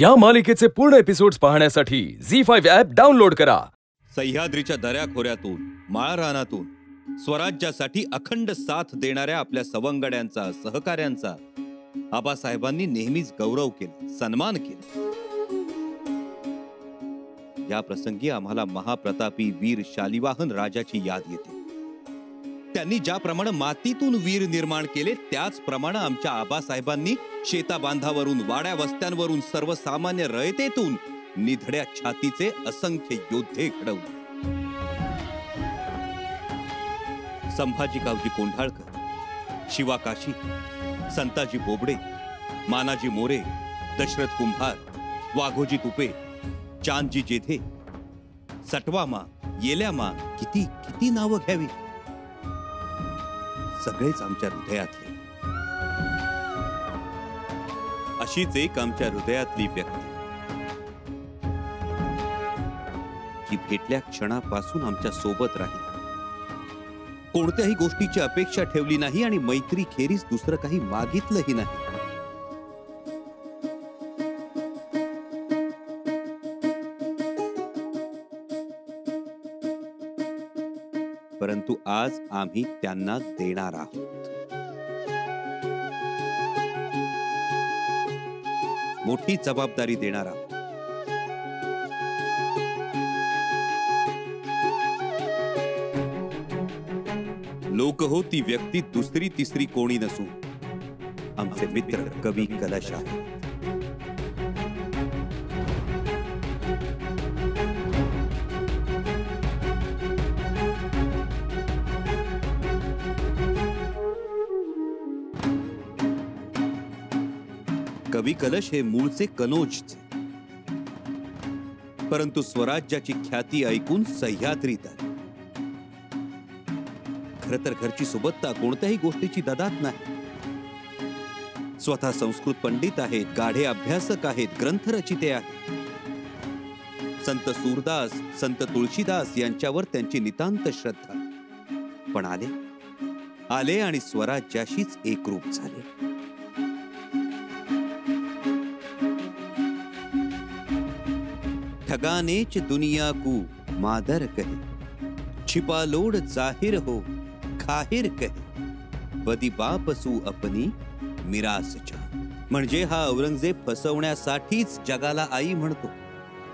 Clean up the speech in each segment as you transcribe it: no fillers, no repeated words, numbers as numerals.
या मालिकेचे पूर्ण एपिसोड्स पाहण्यासाठी झी5 ॲप डाउनलोड करा। सह्याद्रीच्या दऱ्याखोऱ्यातून माळरानातून स्वराज्यासाठी अखंड साथ देणाऱ्या आपल्या सवंगड्यांचा सहकाऱ्यांचा आबासाहेबांनी नेहमीच गौरव केला, सन्मान केला। या प्रसंगी आम्हाला महाप्रतापी वीर शालिवाहन राजाची याद येते। त्यांनी ज्याप्रमाणे मातीतून वीर निर्माण केले त्याचप्रमाणे आमच्या आबासाहेबांनी शेताबांधावरून वाड्या वस्त्यांवरून सर्वसामान्य रयतेतून निधड्या छातीचे असंख्य योद्धे घडवले। संभाजी गावजी कोंढाळकर, शिवा काशी, संताजी बोबडे, मानाजी मोरे, दशरथ कुंभार, वाघोजी तुपे, चांदजी जेधे, सटवामा, येल्यामा, किती किती नावं घ्यावी, सगळेच आमच्या हृदयातले। अशीच एक आमच्या हृदयातली व्यक्ती जी भेटल्या क्षणापासून आमच्या सोबत राहिली, कोणत्याही गोष्टीची अपेक्षा ठेवली नाही आणि मैत्री खेरीज दुसरं काही मागितलंही नाही। परंतु आज आम्ही त्यांना देणार आहोत मोठी जबाबदारी देणार आहोत। लोक हो ती व्यक्ती दुसरी तिसरी कोणी नसून आमचे मित्र कवी कलश आहेत। कवी कलश हे मूळचे कनोजचे, परंतु स्वराज्याची ख्याती ऐकून सह्याद्रीत आले। खरं तर घरची सोबतता कोणत्याही गोष्टीची ददात नाही। स्वतः संस्कृत पंडित आहेत, गाढे अभ्यासक आहेत, ग्रंथरचिते आहेत। संत सूरदास, संत तुळशीदास यांच्यावर त्यांची नितांत श्रद्धा, पण आले आणि स्वराज्याशीच एकरूप झाले। ठगानेच दुनिया को मादर कहे, छिपा लोड जाहिर हो खाहिर कहे, बदी बापसू अपनी मिरास जान। म्हणजे हा औरंगजेब फसवण्यासाठीच जगाला आई म्हणतो,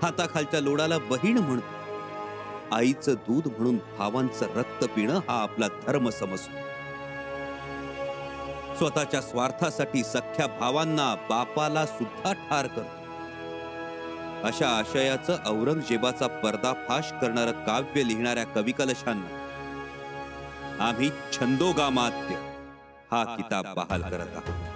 हाताखालच्या लोडाला बहीण म्हणतो, आईचं दूध म्हणून भावांचं रक्त पिणं हा आपला धर्म समजतो। स्वतःच्या स्वार्थासाठी सख्या भावांना, बापाला सुद्धा ठार करतो। अशा आशयाचं औरंगजेबाचा पर्दाफाश करणारं काव्य लिहिणाऱ्या कवी कलशांना आम्ही छंदोगामात्य हा किताब बहाल करत आहोत।